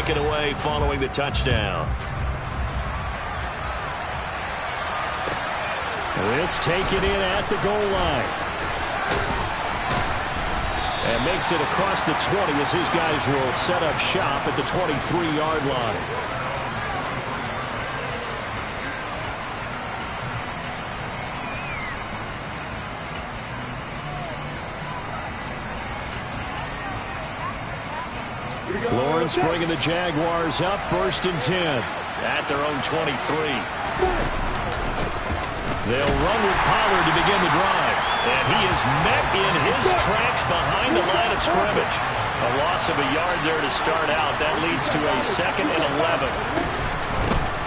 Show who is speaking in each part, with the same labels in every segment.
Speaker 1: taken away following the touchdown. This taken in at the goal line. And makes it across the 20 as his guys will set up shop at the 23-yard line. Lawrence bringing the Jaguars up 1st and 10 at their own 23. They'll run with Pollard to begin the drive. And he is met in his tracks behind the line of scrimmage. A loss of a yard there to start out. That leads to a 2nd and 11.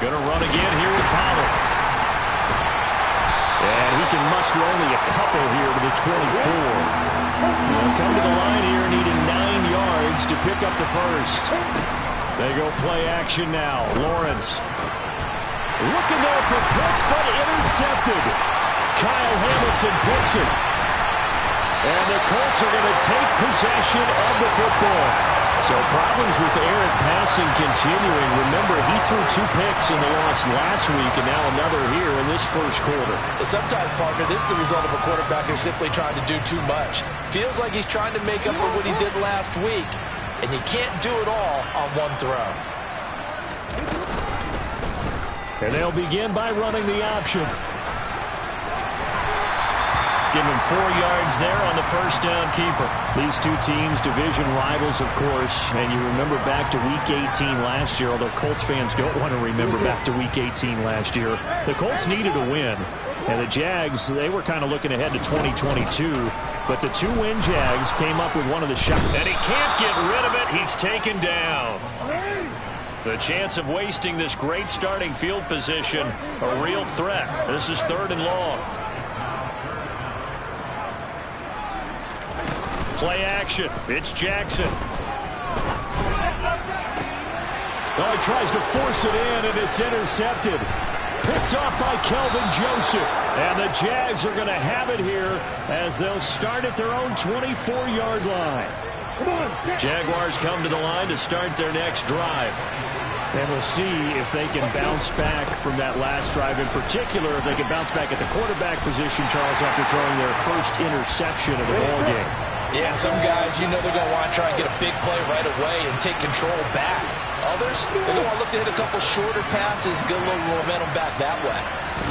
Speaker 1: Going to run again here with Pollard. And he can muster only a couple here to the 24. They'll come to the line here needing 9 yards to pick up the first. They go play action now. Lawrence looking there for Pitts, but intercepted. Kyle Hamilton picks it. And the Colts are going to take possession of the football. So problems with errant passing continuing. Remember, he threw 2 picks in the loss last week, and now another here in this first quarter.
Speaker 2: Sometimes, partner, this is the result of a quarterback who's simply trying to do too much. Feels like he's trying to make up for what he did last week, and you can't do it all on one throw.
Speaker 1: And they'll begin by running the option. Give him 4 yards there on the first down keeper. These two teams, division rivals, of course. And you remember back to Week 18 last year, although Colts fans don't want to remember back to Week 18 last year. The Colts needed a win. And the Jags, they were kind of looking ahead to 2022. But the 2-win Jags came up with one of the shots. And he can't get rid of it. He's taken down. The chance of wasting this great starting field position, a real threat. This is 3rd and long. Play action. It's Jackson. Oh, he tries to force it in, and it's intercepted. Picked off by Kelvin Joseph. And the Jags are going to have it here as they'll start at their own 24-yard line. Jaguars come to the line to start their next drive. And we'll see if they can bounce back from that last drive. In particular, if they can bounce back at the quarterback position, Charles, after throwing their first interception of the ball game.
Speaker 2: Yeah, some guys, you know they're going to want to try and get a big play right away and take control back. Others, they're going to look to hit a couple shorter passes, get a little momentum back that way.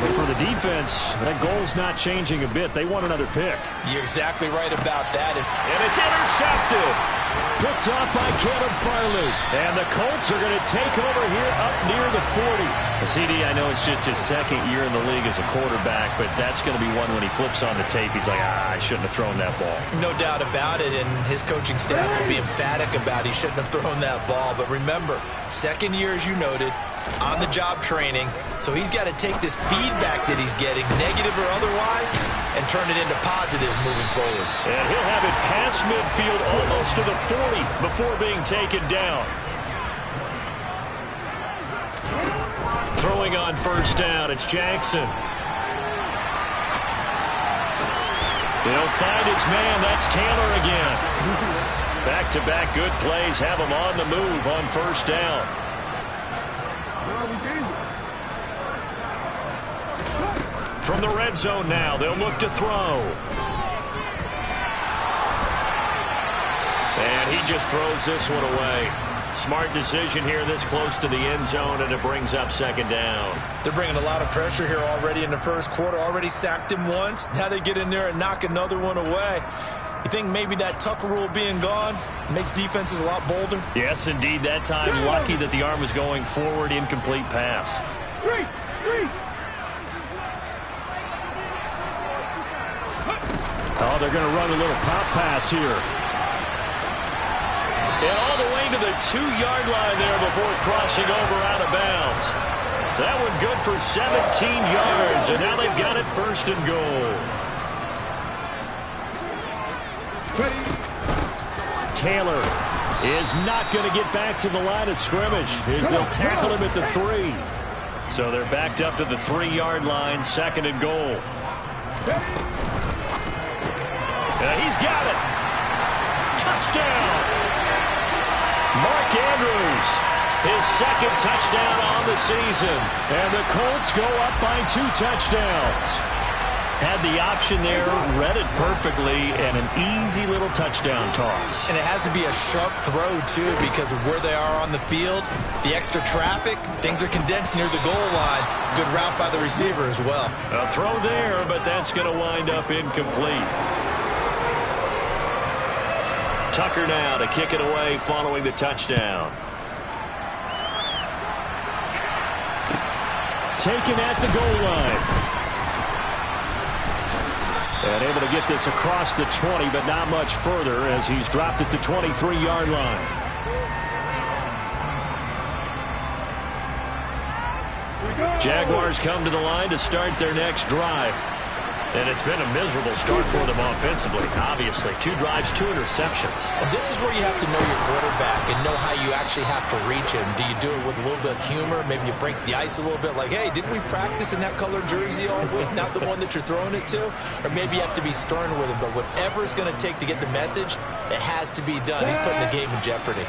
Speaker 1: But for the defense, that goal's not changing a bit. They want another pick.
Speaker 2: You're exactly right about that.
Speaker 1: And it's intercepted. Picked off by Caleb Farley. And the Colts are going to take over here up near the 40. CD, I know it's just his 2nd year in the league as a quarterback, but that's going to be one when he flips on the tape. He's like, I shouldn't have thrown that ball.
Speaker 2: No doubt about it, and his coaching staff will be emphatic about he shouldn't have thrown that ball. But remember, 2nd year, as you noted, on-the-job training, so he's got to take this feedback that he's getting, negative or otherwise, and turn it into positives moving forward.
Speaker 1: And he'll have it past midfield almost to the 40 before being taken down. Throwing on first down, it's Jackson. He'll find his man. That's Taylor again. Back-to-back good plays have him on the move on first down. From the red zone now, they'll look to throw. And he just throws this one away. Smart decision here this close to the end zone, and it brings up 2nd down.
Speaker 2: They're bringing a lot of pressure here already in the first quarter. Already sacked him once. Now they get in there and knock another one away. You think maybe that Tucker rule being gone makes defenses a lot bolder?
Speaker 1: Yes, indeed. That time, lucky that the arm was going forward. Incomplete pass. Oh, they're going to run a little pop pass here. And all the way to the 2-yard line there before crossing over out of bounds. That one good for 17 yards, and now they've got it 1st and goal. Taylor is not going to get back to the line of scrimmage as they'll tackle him at the 3. So they're backed up to the 3-yard line, 2nd and goal. He's got it. Touchdown. Mark Andrews his second touchdown on the season. And the Colts go up by 2 touchdowns. Had the option there, read it perfectly, and an easy little touchdown toss.
Speaker 2: And it has to be a sharp throw, too, because of where they are on the field. The extra traffic, things are condensed near the goal line. Good route by the receiver as well.
Speaker 1: A throw there, but that's going to wind up incomplete. Tucker now to kick it away following the touchdown. Taken at the goal line. And able to get this across the 20, but not much further as he's dropped it to 23-yard line. Jaguars come to the line to start their next drive. And it's been a miserable start for them offensively, obviously. 2 drives, 2 interceptions.
Speaker 2: And this is where you have to know your quarterback and know how you actually have to reach him. Do you do it with a little bit of humor? Maybe you break the ice a little bit like, hey, didn't we practice in that color jersey all week? Not the one that you're throwing it to? Or maybe you have to be stern with him. But whatever it's going to take to get the message, it has to be done. He's putting the game in jeopardy.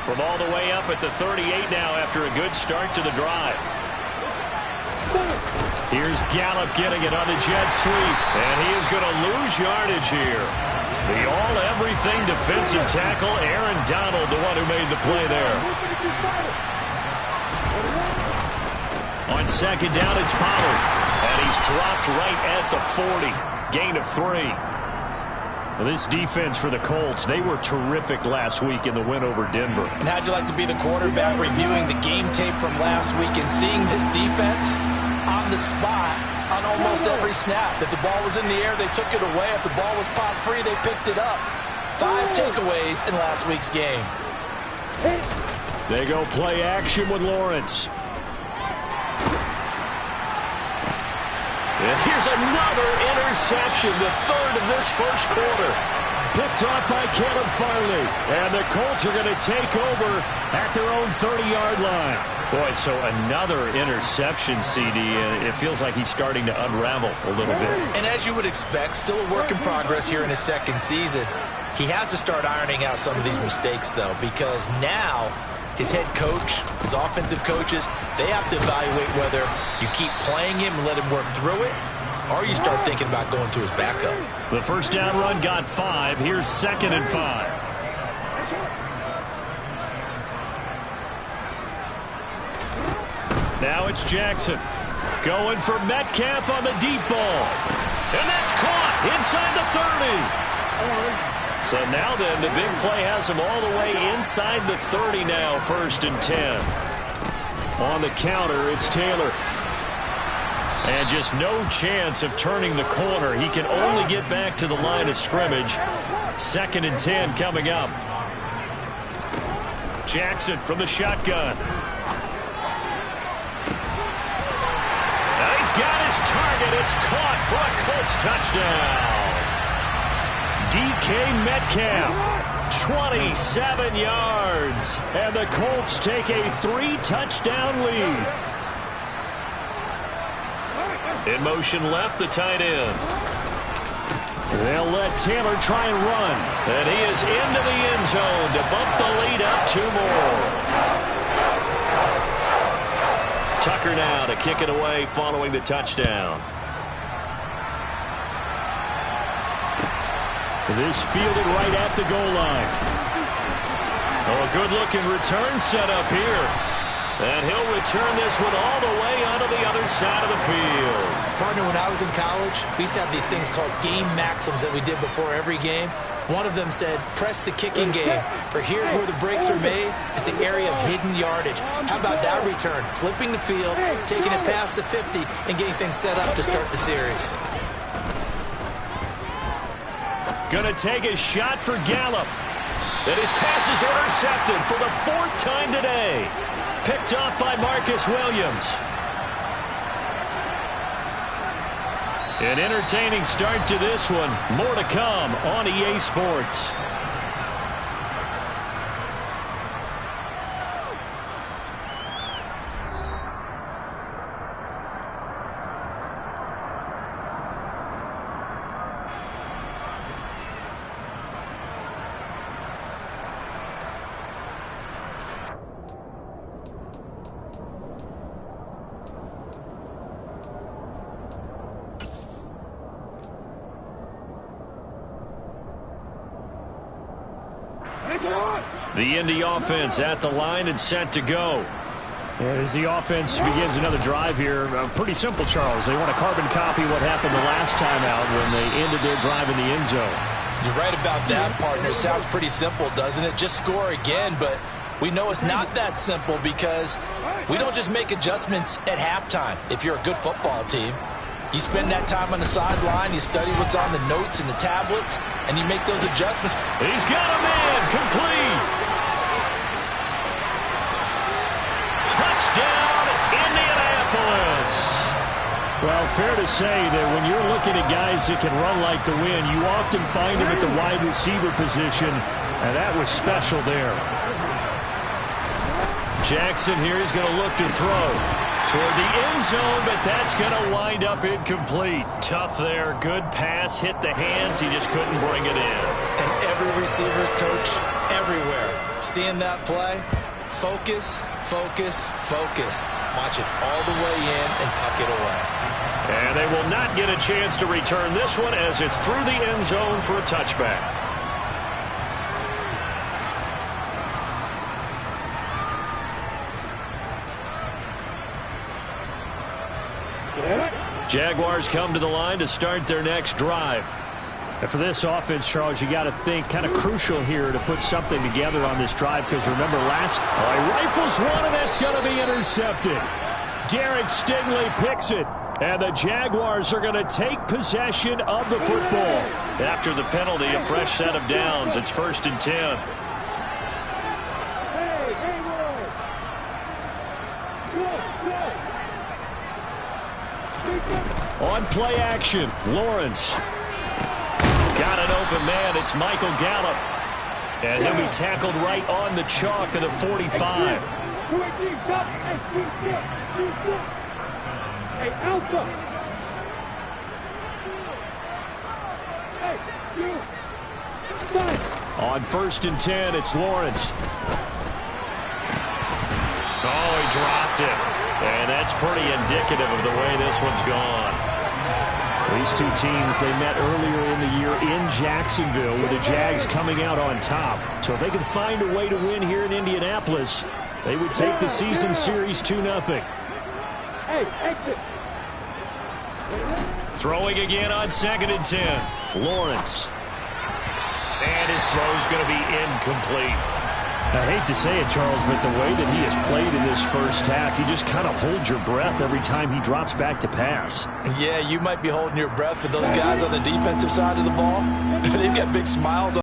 Speaker 1: From all the way up at the 38 now after a good start to the drive. Here's Gallup getting it on the jet sweep, and he is going to lose yardage here. The all-everything defensive tackle, Aaron Donald, the one who made the play there. On second down, it's Pollard, and he's dropped right at the 40. Gain of 3. Well, this defense for the Colts, they were terrific last week in the win over Denver.
Speaker 2: And how'd you like to be the quarterback reviewing the game tape from last week and seeing this defense on the spot on almost every snap? If the ball was in the air, they took it away. If the ball was popped free, they picked it up. 5 takeaways in last week's game.
Speaker 1: They go play action with Lawrence. And here's another interception, the 3rd of this first quarter. Picked off by Caleb Farley. And the Colts are going to take over at their own 30-yard line. Boy, so another interception, CD, and it feels like he's starting to unravel a little bit.
Speaker 2: And as you would expect, still a work in progress here in his second season. He has to start ironing out some of these mistakes, though, because now his head coach, his offensive coaches, they have to evaluate whether you keep playing him and let him work through it, or you start thinking about going to his backup.
Speaker 1: The first down run got 5. Here's 2nd and 5. Now it's Jackson going for Metcalf on the deep ball. And that's caught inside the 30. So now then, the big play has him all the way inside the 30 now, 1st and 10. On the counter, it's Taylor. And just no chance of turning the corner. He can only get back to the line of scrimmage. 2nd and 10 coming up. Jackson from the shotgun. Got his target. It's caught for a Colts touchdown. DK Metcalf, 27 yards. And the Colts take a 3-touchdown lead. In motion left, the tight end. They'll let Taylor try and run. And he is into the end zone to bump the lead up 2 more. Tucker now to kick it away following the touchdown. This fielded right at the goal line. Oh, a good-looking return set up here. And he'll return this one all the way onto the other side of the field.
Speaker 2: Partner, when I was in college, we used to have these things called game maxims that we did before every game. One of them said, press the kicking game, for here's where the breaks are made. It's the area of hidden yardage. How about that return? Flipping the field, taking it past the 50, and getting things set up to start the series.
Speaker 1: Going to take a shot for Gallup. And his pass is intercepted for the 4th time today. Picked off by Marcus Williams. An entertaining start to this one. More to come on EA Sports. The Indy offense at the line and set to go.
Speaker 3: As the offense begins another drive here, pretty simple, Charles. They want to carbon copy what happened the last time out when they ended their drive in the end zone.
Speaker 2: You're right about that, partner. It sounds pretty simple, doesn't it? Just score again, but we know it's not that simple because we don't just make adjustments at halftime if you're a good football team. You spend that time on the sideline, you study what's on the notes and the tablets, and you make those adjustments.
Speaker 1: He's got a man, complete. Touchdown, Indianapolis.
Speaker 3: Well, fair to say that when you're looking at guys that can run like the wind, you often find them at the wide receiver position, and that was special there.
Speaker 1: Jackson here is going to look to throw toward the end zone, but that's going to wind up incomplete. Tough there, good pass, hit the hands, he just couldn't bring it in.
Speaker 2: And every receiver's coach everywhere, seeing that play, focus, focus, focus. Watch it all the way in and tuck it away.
Speaker 1: And they will not get a chance to return this one as it's through the end zone for a touchback. Jaguars come to the line to start their next drive.
Speaker 3: And for this offense, Charles, you got to think kind of crucial here to put something together on this drive because remember last...
Speaker 1: he rifles one, and that's going to be intercepted. Derek Stingley picks it, and the Jaguars are going to take possession of the football. After the penalty, a fresh set of downs. It's 1st and 10. On play action, Lawrence. Got an open man. It's Michael Gallup. And he'll be tackled right on the chalk of the 45. On 1st and 10, it's Lawrence. Oh, he dropped it. And that's pretty indicative of the way this one's gone.
Speaker 3: These two teams, they met earlier in the year in Jacksonville with the Jags coming out on top. So if they can find a way to win here in Indianapolis, they would take the season series 2-0.
Speaker 1: Throwing again on 2nd and 10. Lawrence. And his throw's going to be incomplete.
Speaker 3: I hate to say it, Charles, but the way that he has played in this first half, you just kind of hold your breath every time he drops back to pass.
Speaker 2: Yeah, you might be holding your breath, but those guys on the defensive side of the ball, they've got big smiles on